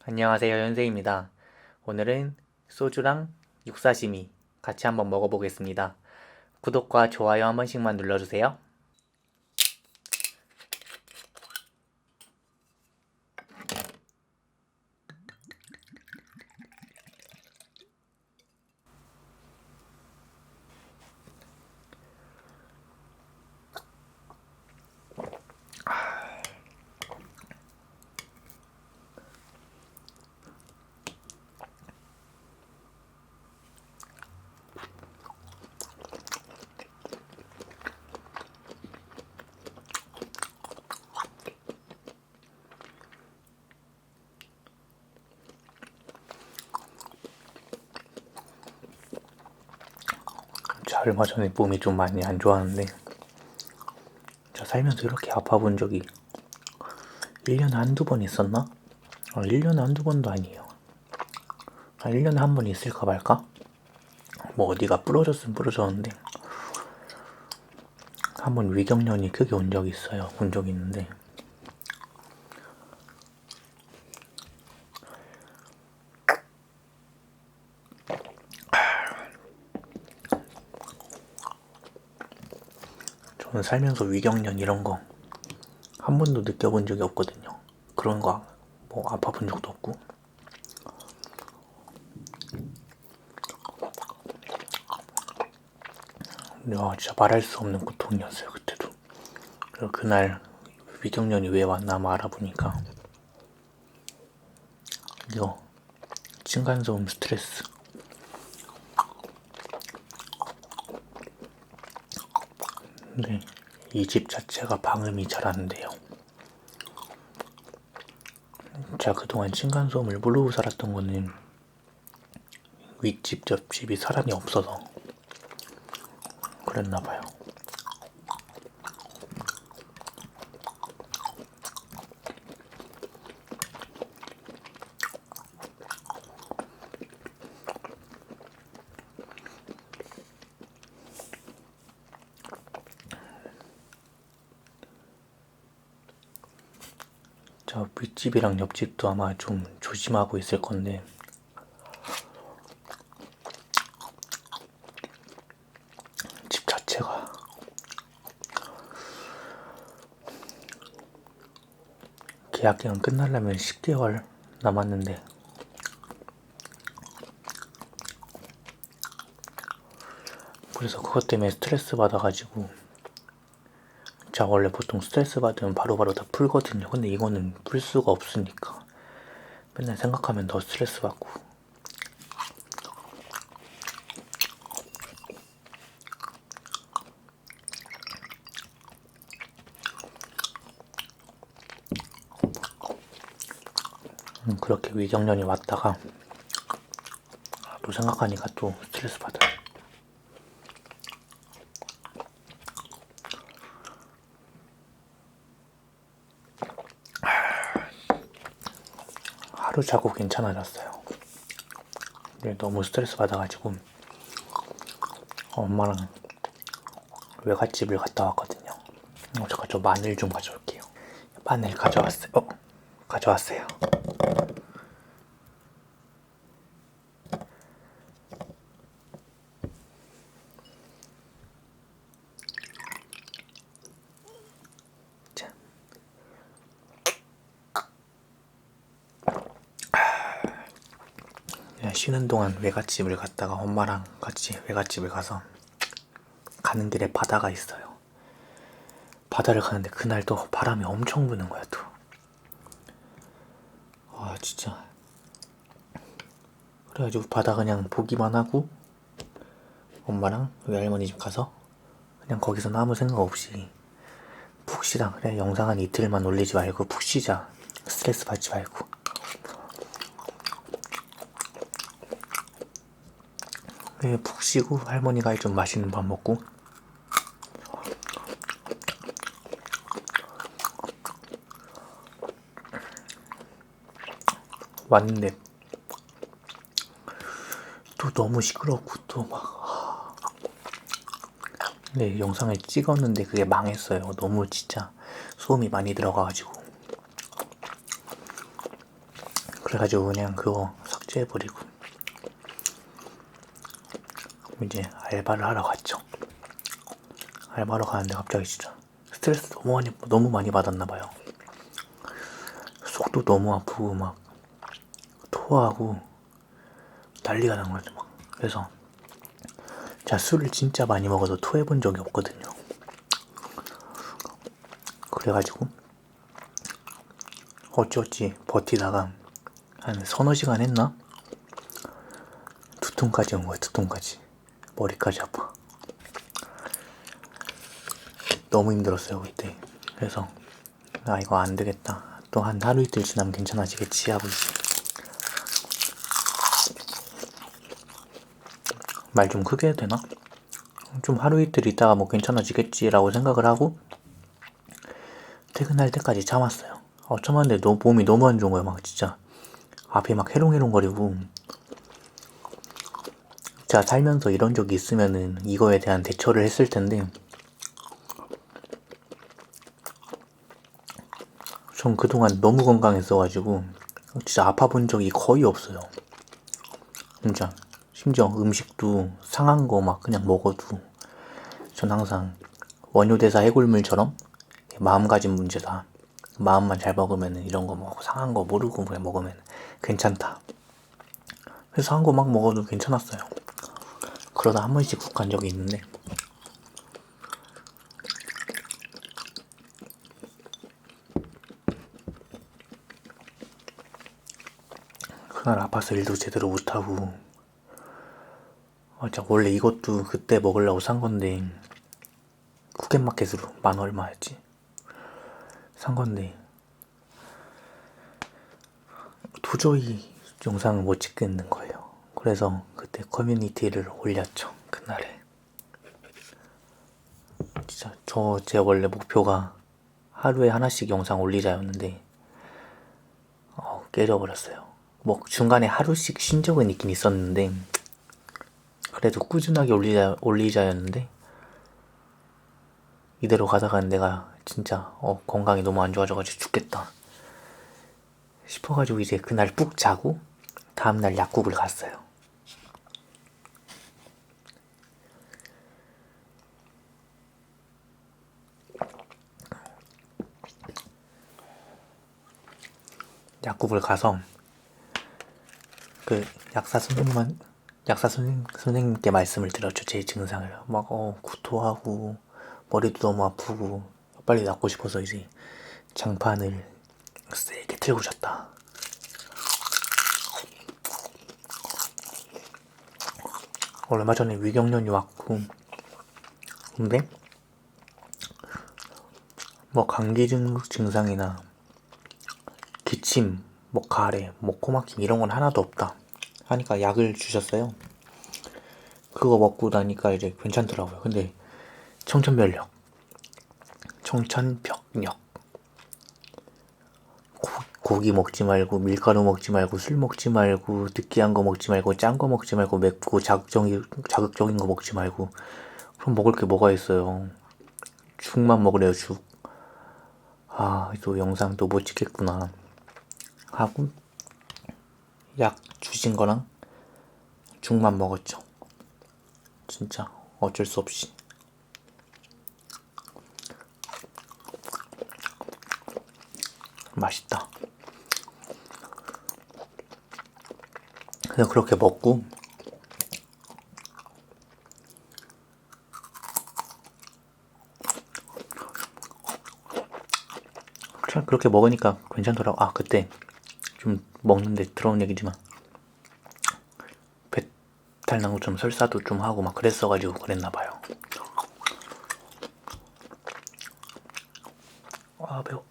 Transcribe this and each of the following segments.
안녕하세요, 연세입니다. 오늘은 소주랑 육사시미 같이 한번 먹어보겠습니다. 구독과 좋아요 한 번씩만 눌러주세요. 저 얼마 전에 몸이 좀 많이 안 좋았는데 저 살면서 이렇게 아파본 적이 1년에 한두 번 있었나? 1년에 한두 번도 아니에요. 1년에 한 번 있을까 말까? 뭐 어디가 부러졌으면 부러졌는데 한 번 위경련이 크게 온 적이 있어요. 본 적이 있는데 저는 살면서 위경련 이런 거 한 번도 느껴본 적이 없거든요. 그런 거 뭐 아파본 적도 없고. 진짜 말할 수 없는 고통이었어요, 그때도. 그리고 그날 위경련이 왜 왔나 뭐 알아보니까 이거 층간소음 스트레스. 근데 이 집 자체가 방음이 잘 안 돼요. 제가 그동안 층간소음을 모르고 살았던 거는 윗집 옆집이 사람이 없어서 그랬나봐요. 저 윗집이랑 옆집도 아마 좀 조심하고 있을 건데 집 자체가 계약기간 끝나려면 10개월 남았는데 그래서 그것 때문에 스트레스 받아가지고 제가 원래 보통 스트레스 받으면 바로바로 다 풀거든요. 근데 이거는 풀 수가 없으니까 맨날 생각하면 더 스트레스 받고. 그렇게 위경련이 왔다가 또 생각하니까 또 스트레스 받아요. 하루 자고 괜찮아졌어요. 근데 너무 스트레스 받아가지고 엄마랑 외갓집을 갔다 왔거든요. 잠깐 저 마늘 좀 가져올게요. 마늘 가져왔어요. 가져왔어요. 자. 쉬는 동안 외갓집을 갔다가 엄마랑 같이 외갓집을 가서 가는 길에 바다가 있어요. 바다를 가는데 그날 또 바람이 엄청 부는 거야 또. 진짜. 그래가지고 바다 그냥 보기만 하고 엄마랑 외할머니 집 가서 그냥 거기서는 아무 생각 없이 푹 쉬다. 그래, 영상 한 이틀만 올리지 말고 푹 쉬자. 스트레스 받지 말고. 그래, 푹 쉬고 할머니가 좀 맛있는 밥 먹고 왔는데 또 너무 시끄럽고 또 막. 근데 영상을 찍었는데 그게 망했어요. 너무 진짜 소음이 많이 들어가가지고. 그래가지고 그냥 그거 삭제해버리고 이제 알바를 하러 갔죠. 알바로 가는데 갑자기 진짜 스트레스 너무 많이 받았나봐요. 속도 너무 아프고 막 토하고 난리가 난 거죠. 막. 그래서 제가 술을 진짜 많이 먹어서 토해본 적이 없거든요. 그래가지고 어찌어찌 버티다가 한 서너 시간 했나? 두통까지 온 거야. 두통까지. 머리까지 아파. 너무 힘들었어요 그때. 그래서 이거 안 되겠다. 또 한 하루 이틀 지나면 괜찮아지겠지 하고 말 좀 크게 해도 되나? 좀 하루 이틀 있다가 뭐 괜찮아지겠지라고 생각을 하고 퇴근할 때까지 참았어요. 참았는데 몸이 너무 안 좋은 거야. 막 진짜 앞이 막 해롱해롱거리고. 제가 살면서 이런 적이 있으면은 이거에 대한 대처를 했을 텐데 전 그동안 너무 건강했어가지고 진짜 아파본 적이 거의 없어요. 진짜 심지어 음식도 상한 거 막 그냥 먹어도 전 항상 원효대사 해골물처럼 마음가짐 문제다. 마음만 잘 먹으면 이런 거 먹고 상한 거 모르고 그냥 먹으면 괜찮다. 그래서 상한 거 막 먹어도 괜찮았어요. 그러다 한 번씩 국 간 적이 있는데 그날 아파서 일도 제대로 못하고 진짜 원래 이것도 그때 먹으려고 산 건데 쿠켓마켓으로 만 얼마였지? 산 건데 도저히 영상을 못 찍겠는 거예요. 그래서 그때 커뮤니티를 올렸죠. 그날에 진짜 제 원래 목표가 하루에 하나씩 영상 올리자였는데 깨져버렸어요. 뭐 중간에 하루씩 쉰 적은 있긴 있었는데 그래도 꾸준하게 올리자였는데 이대로 가다가 내가 진짜 건강이 너무 안 좋아져가지고 죽겠다 싶어가지고 이제 그날 푹 자고 다음날 약국을 갔어요. 약국을 가서 그 약사 선생님께 말씀을 드렸죠. 제 증상을 막 구토하고 머리도 너무 아프고 빨리 낫고 싶어서 이제 장판을 세게 틀고 잤다. 얼마 전에 위경련이 왔고 근데 뭐 감기 증상이나 기침, 뭐 가래, 뭐 코막힘 이런 건 하나도 없다 하니까 약을 주셨어요. 그거 먹고 나니까 이제 괜찮더라고요. 근데 청천벽력 고기 먹지 말고 밀가루 먹지 말고 술 먹지 말고 느끼한 거 먹지 말고 짠 거 먹지 말고 맵고 자극적인 거 먹지 말고 그럼 먹을 게 뭐가 있어요. 죽만 먹으래요. 죽. 또 영상 또 못 찍겠구나 하고 약 주신 거랑 죽만 먹었죠. 진짜 어쩔 수 없이. 맛있다. 그냥 그렇게 먹고 그렇게 먹으니까 괜찮더라고. 그때 좀 먹는데 들어온 얘기지만 배탈 난 것처럼 설사도 좀 하고 막 그랬어가지고 그랬나봐요. 매워.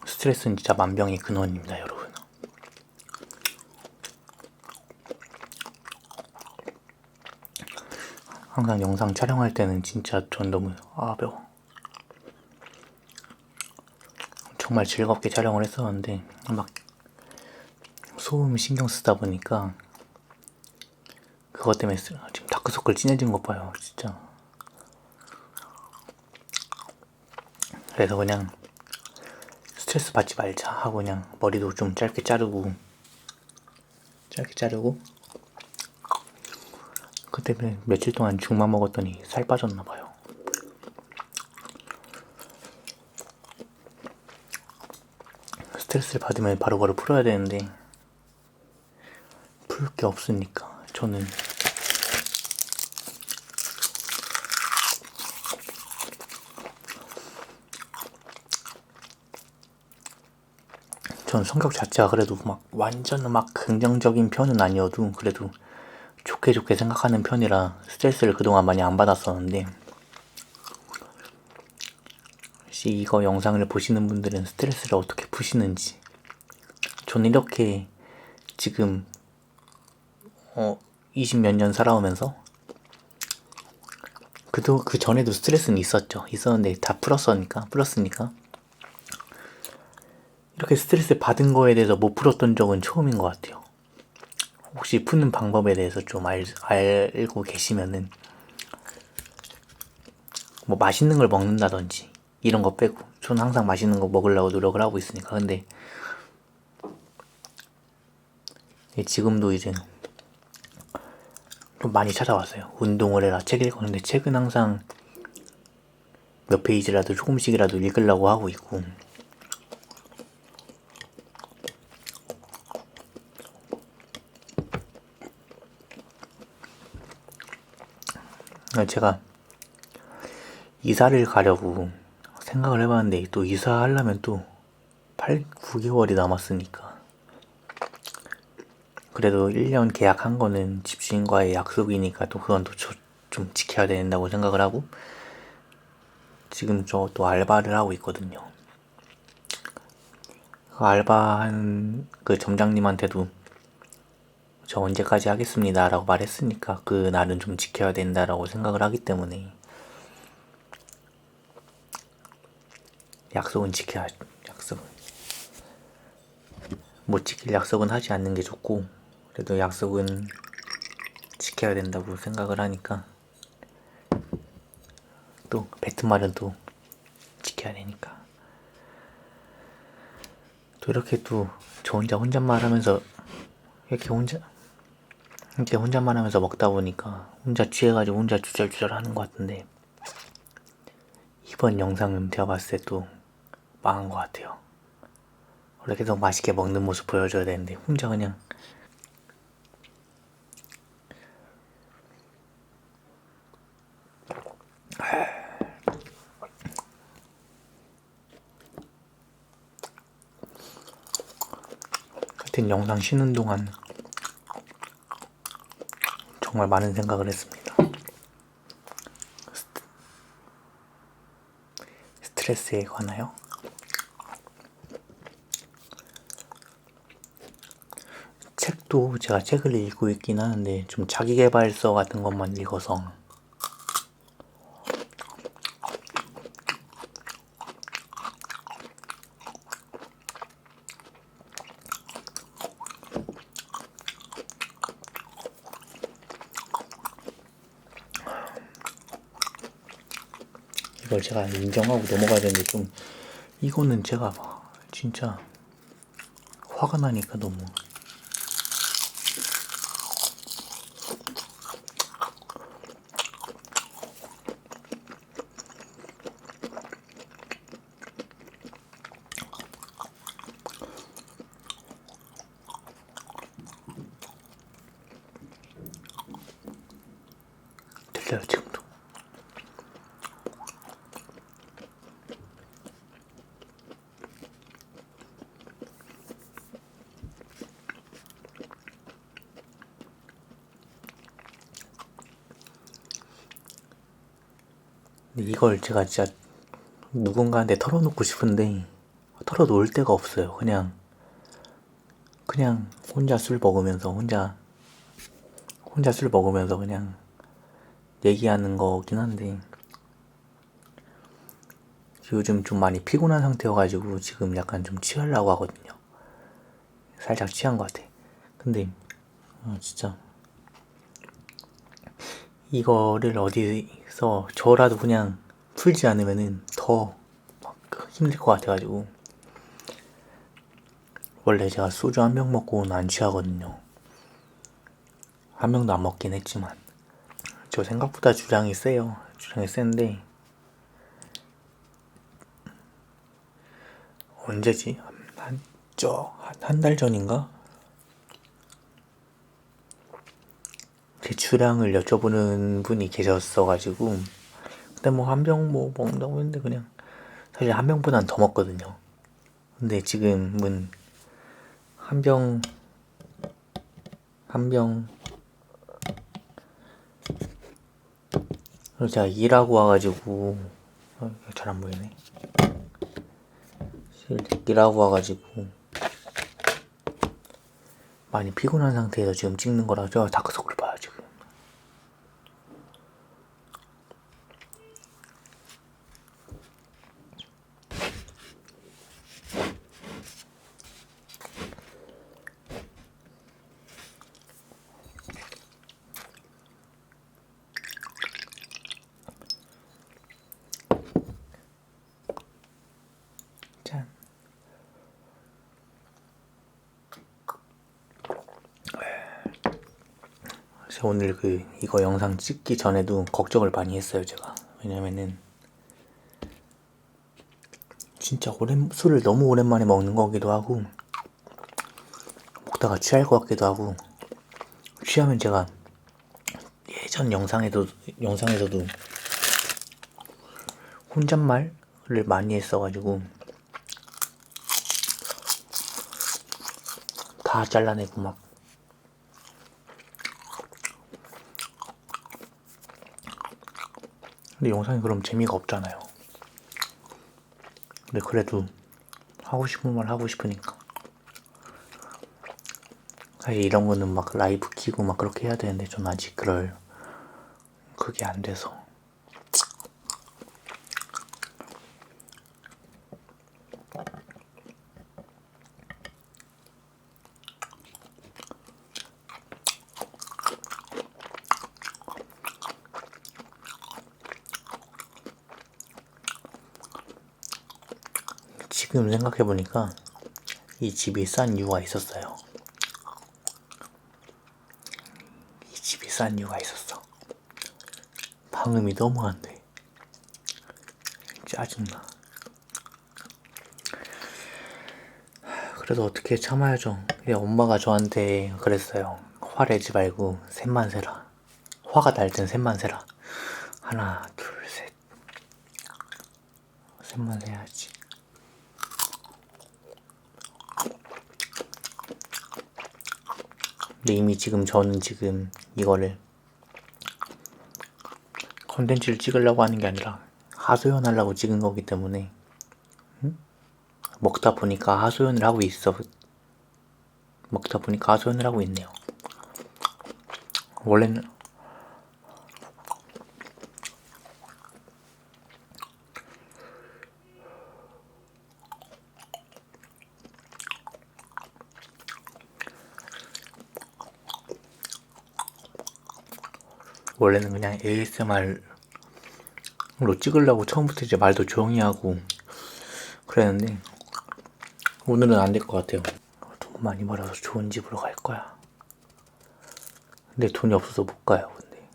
스트레스는 진짜 만병의 근원입니다, 여러분. 항상 영상 촬영할 때는 진짜 전 너무 매워. 정말 즐겁게 촬영을 했었는데 막 소음 신경 쓰다 보니까 그것 때문에 지금 다크서클 진해진 것 봐요. 진짜 그래서 그냥 스트레스 받지 말자 하고 그냥 머리도 좀 짧게 자르고 그때 며칠 동안 죽만 먹었더니 살 빠졌나봐요. 스트레스를 받으면 바로바로 풀어야 되는데 풀 게 없으니까 저는 성격 자체가 그래도 막 완전 막 긍정적인 편은 아니어도 그래도 좋게 생각하는 편이라 스트레스를 그동안 많이 안 받았었는데, 혹시 이거 영상을 보시는 분들은 스트레스를 어떻게 푸시는지, 저는 이렇게 지금 20 몇 년 살아오면서 그 전에도 스트레스는 있었는데 다 풀었으니까 이렇게 스트레스 받은 거에 대해서 못 풀었던 적은 처음인 것 같아요. 혹시 푸는 방법에 대해서 좀 알고 계시면은 뭐 맛있는 걸 먹는다든지 이런 거 빼고, 저는 항상 맛있는 거 먹으려고 노력을 하고 있으니까. 근데 지금도 이제 좀 많이 찾아왔어요. 운동을 해라, 책 읽었는데 책은 항상 몇 페이지라도 조금씩이라도 읽으려고 하고 있고, 제가 이사를 가려고 생각을 해봤는데 또 이사하려면 또 9개월이 남았으니까, 그래도 1년 계약한 거는 집주인과의 약속이니까 또 그건 또 좀 지켜야 된다고 생각을 하고, 지금 저 또 알바를 하고 있거든요. 그 알바한 그 점장님한테도 저 언제까지 하겠습니다 라고 말했으니까 그 날은 좀 지켜야 된다라고 생각을 하기 때문에 약속은 지켜야죠. 못 지킬 약속은 하지 않는 게 좋고, 그래도 약속은 지켜야 된다고 생각을 하니까 또 뱉은 말은 또 지켜야 되니까, 또 이렇게 또 저 혼잣말 하면서 이렇게 혼잣말 하면서 먹다 보니까 혼자 취해가지고 혼자 주절주절 하는 것 같은데, 이번 영상은 제가 봤을 때 또 망한 것 같아요. 원래 계속 맛있게 먹는 모습 보여줘야 되는데 혼자 그냥 하여튼 영상 쉬는 동안 정말 많은 생각을 했습니다. 스트레스에 관하여. 책도 제가 책을 읽고 있긴 하는데 좀 자기계발서 같은 것만 읽어서 이걸 제가 인정하고 넘어가야 되는데, 좀 이거는 제가 진짜 화가 나니까 너무 들려요 지금도. 근데 이걸 제가 진짜 누군가한테 털어놓고 싶은데 털어놓을 데가 없어요. 그냥 혼자 술 먹으면서 혼자 술 먹으면서 그냥 얘기하는 거긴 한데, 요즘 좀 많이 피곤한 상태여가지고 지금 약간 좀 취하려고 하거든요. 살짝 취한 것 같아. 근데 진짜 이거를 어디서 저라도 그냥 풀지 않으면은 더 힘들 것 같아가지고. 원래 제가 소주 한 병 먹고는 안 취하거든요. 한 병도 안 먹긴 했지만. 저 생각보다 주량이 세요. 주량이 센데 언제지? 한 달 전인가? 제 주량을 여쭤보는 분이 계셨어가지고 근데 뭐 한 병 뭐 먹는다고 했는데 그냥 사실 한 병보단 더 먹거든요. 근데 지금은 한 병 제가 일하고 와가지고 잘 안 보이네. 일하고 와가지고 많이 피곤한 상태에서 지금 찍는 거라 제가 다크서클을 봐요 지금. 짠. 그래서 오늘 이거 영상 찍기 전에도 걱정을 많이 했어요 제가. 왜냐면은 진짜 술을 너무 오랜만에 먹는 거기도 하고 먹다가 취할 것 같기도 하고. 취하면 제가 예전 영상에서도 혼잣말을 많이 했어가지고 다 잘라내고 막. 근데 영상이 그럼 재미가 없잖아요. 근데 그래도 하고 싶은 말 하고 싶으니까. 사실 이런 거는 막 라이브 키고 막 그렇게 해야 되는데 전 아직 그게 안 돼서. 지금 생각해보니까 이 집이 싼 이유가 있었어요. 이 집이 싼 이유가 있었어. 방음이 너무 안 돼. 짜증나. 그래도 어떻게 참아야죠. 엄마가 저한테 그랬어요. 화내지 말고 셋만 세라. 화가 날 땐 셋만 세라. 하나, 둘, 셋. 셋만 세야지. 근데 이미 저는 지금 이거를 컨텐츠를 찍으려고 하는 게 아니라 하소연하려고 찍은 거기 때문에 먹다 보니까 하소연을 하고 있네요. 원래는 그냥 ASMR로 찍으려고 처음부터 이제 말도 조용히 하고 그랬는데 오늘은 안 될 것 같아요. 돈 많이 벌어서 좋은 집으로 갈 거야. 근데 돈이 없어서 못 가요. 근데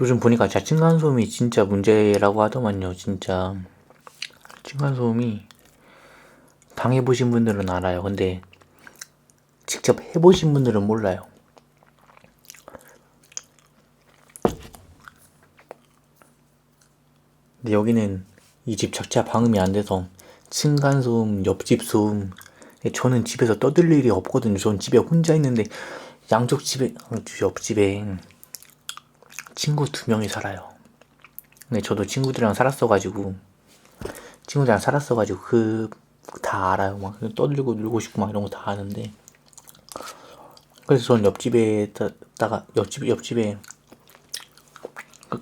요즘 보니까 진짜 층간소음이 진짜 문제라고 하더만요. 진짜 층간소음이 당해보신 분들은 알아요. 근데 직접 해보신 분들은 몰라요. 근데 여기는 이 집 자체가 방음이 안 돼서 층간소음, 옆집 소음. 저는 집에서 떠들 일이 없거든요. 전 집에 혼자 있는데 양쪽 집에 옆집에 친구 2명이 살아요. 근데 저도 친구들이랑 살았어가지고 다 알아요. 막 떠들고 놀고 싶고 막 이런 거 다 아는데. 그래서 전 옆집에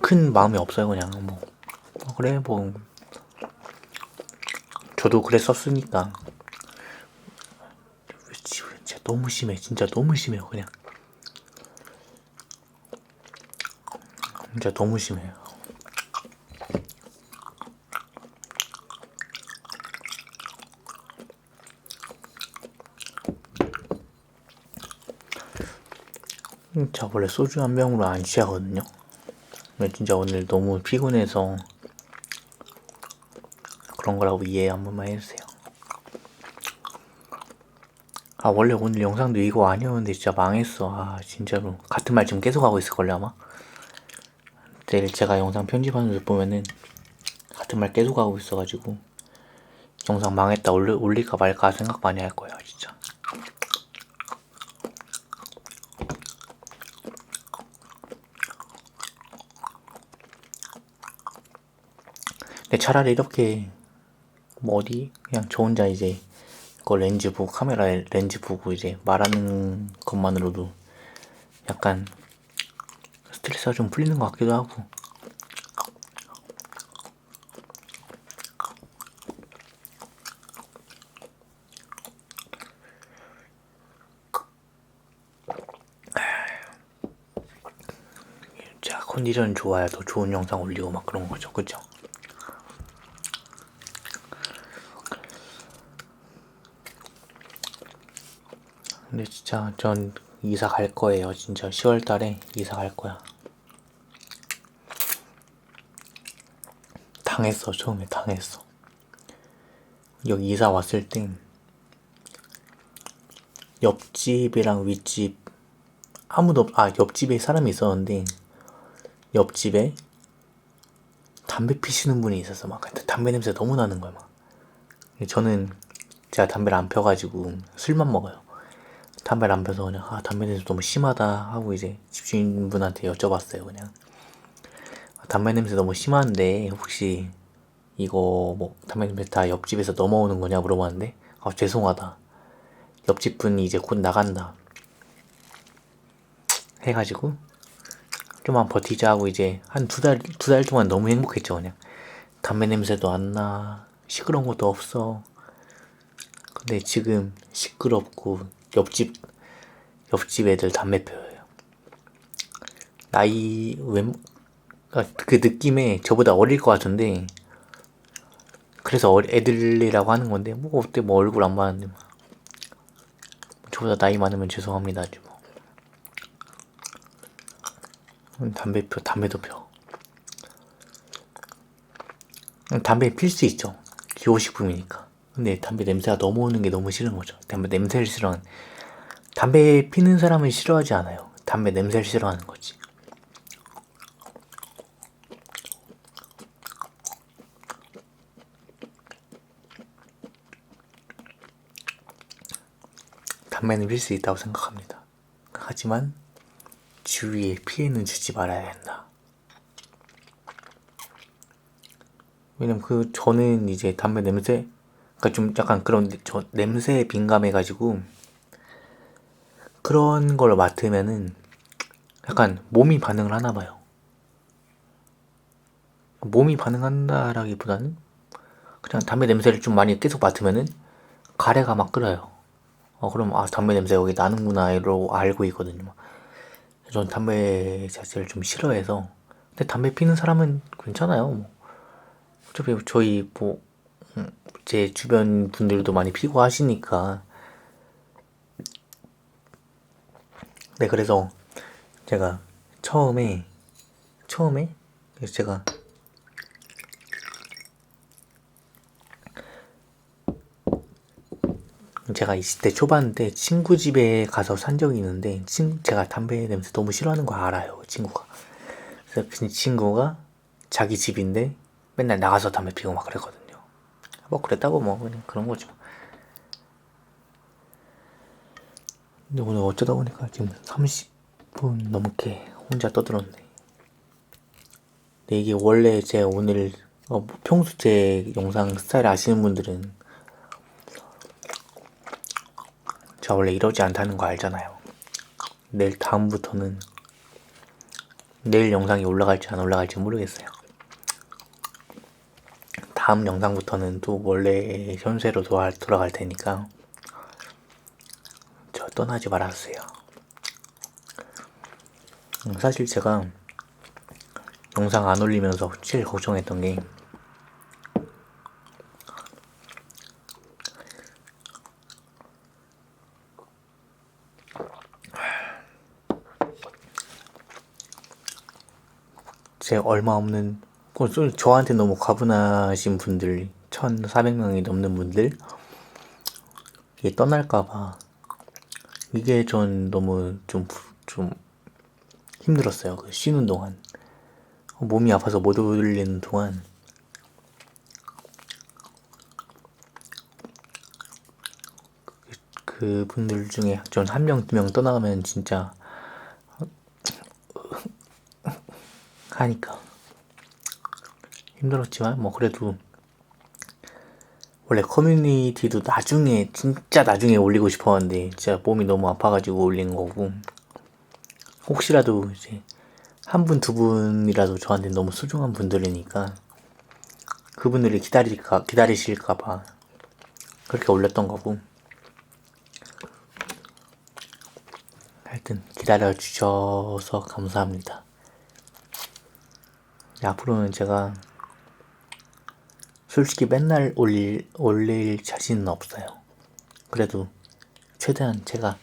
큰 마음이 없어요. 그냥 그래 저도 그랬었으니까. 집은 진짜 너무 심해. 진짜 너무 심해요. 그냥 진짜 너무 심해요. 저 원래 소주 한 병으로 안 취하거든요. 근데 진짜 오늘 너무 피곤해서 그런 거라고 이해 한 번만 해주세요. 아, 원래 오늘 영상도 이거 아니었는데 진짜 망했어. 아, 진짜로 같은 말 지금 계속 하고 있을걸요 아마. 내일 제가 영상 편집하는 거 보면은 같은 말 계속 하고 있어가지고 영상 망했다 올릴까 말까 생각 많이 할 거예요 진짜. 근데 차라리 이렇게 뭐 어디 그냥 저 혼자 이제 그 렌즈 보고 카메라 렌즈 보고 이제 말하는 것만으로도 약간 스트레스가 좀 풀리는 것 같기도 하고. 자, 컨디션 좋아야 더 좋은 영상 올리고 막 그런 거죠, 그죠? 근데 진짜 전 이사 갈 거예요. 진짜 10월 달에 이사 갈 거야. 당했어. 처음에 당했어. 여기 이사 왔을 땐 옆집이랑 윗집 옆집에 사람이 있었는데 옆집에 담배 피시는 분이 있었어. 막 근데 담배 냄새 너무 나는 거야. 막 저는 제가 담배를 안 펴가지고 술만 먹어요. 담배를 안 펴서 그냥 담배 냄새 너무 심하다 하고 이제 집주인분한테 여쭤봤어요. 그냥 담배 냄새 너무 심한데 혹시 이거 뭐 담배 냄새 다 옆집에서 넘어오는 거냐 물어봤는데 죄송하다, 옆집 분이 이제 곧 나간다 해가지고 좀만 버티자 하고 이제 한 두 달 동안 너무 행복했죠. 그냥 담배 냄새도 안 나, 시끄러운 것도 없어. 근데 지금 시끄럽고 옆집 애들 담배 피워요. 그 느낌에 저보다 어릴 것 같은데 그래서 애들이라고 하는 건데 뭐 어때, 뭐 얼굴 안 봤는데 뭐. 저보다 나이 많으면 죄송합니다. 뭐. 담배도 펴. 담배 필 수 있죠. 기호식품이니까. 근데 담배 냄새가 넘어오는 게 너무 싫은 거죠. 담배 피는 사람은 싫어하지 않아요. 담배 냄새를 싫어하는 거지. 담배는 필 수 있다고 생각합니다. 하지만 주위에 피해는 주지 말아야 한다. 왜냐면 저는 이제 담배 냄새, 그러니까 좀 약간 그런 저 냄새에 민감해가지고 그런 걸 맡으면은 약간 몸이 반응을 하나 봐요. 몸이 반응한다라기보다는 그냥 담배 냄새를 좀 많이 계속 맡으면은 가래가 막 끓어요. 그럼 담배 냄새 여기 나는구나 이러고 알고 있거든요. 전 담배 자체를 좀 싫어해서. 근데 담배 피는 사람은 괜찮아요. 뭐. 어차피 저희 제 주변 분들도 많이 피고 하시니까. 네, 그래서 제가 처음에 그래서 제가 20대 초반 때 친구 집에 가서 산 적이 있는데 제가 담배 냄새 너무 싫어하는 거 알아요, 친구가. 그래서 그 친구가 자기 집인데 맨날 나가서 담배 피고 막 그랬거든요. 뭐 그랬다고 뭐 그냥 그런 거죠. 근데 오늘 어쩌다 보니까 지금 30분 넘게 혼자 떠들었네. 근데 이게 원래 제 오늘 평소 제 영상 스타일 아시는 분들은 제가 원래 이러지 않다는 거 알잖아요. 내일 영상이 올라갈지 안 올라갈지 모르겠어요. 다음 영상부터는 또 원래 현세로 돌아갈 테니까 떠나지 말아주세요. 사실 제가 영상 안 올리면서 제일 걱정했던 게 제 얼마 없는 저한테 너무 과분하신 분들 1,400명이 넘는 분들 이게 떠날까봐 이게 전 너무 좀 힘들었어요. 그 쉬는 동안 몸이 아파서 못 올리는 동안 그 분들 중에 전 한 명, 두 명 떠나가면 진짜 하니까 힘들었지만 뭐 그래도 원래 커뮤니티도 나중에 진짜 나중에 올리고 싶었는데 진짜 몸이 너무 아파가지고 올린 거고 혹시라도 이제 한 분, 두 분이라도 저한테 너무 소중한 분들이니까 그분들이 기다리실까봐 그렇게 올렸던 거고 하여튼 기다려주셔서 감사합니다. 앞으로는 제가 솔직히 맨날 올릴 자신은 없어요. 그래도 최대한 제가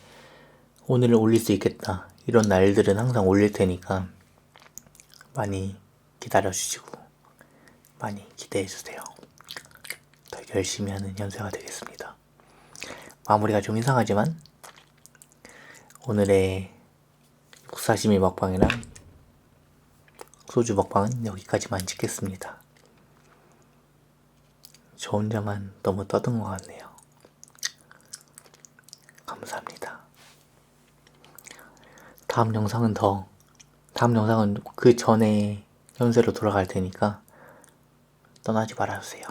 오늘 올릴 수 있겠다 이런 날들은 항상 올릴 테니까 많이 기다려주시고 많이 기대해주세요. 더 열심히 하는 현세가 되겠습니다. 마무리가 좀 이상하지만 오늘의 육사시미 먹방이랑 소주 먹방은 여기까지만 찍겠습니다. 저 혼자만 너무 떠든 것 같네요. 감사합니다. 다음 영상은 그 전에 현세로 돌아갈 테니까 떠나지 말아주세요.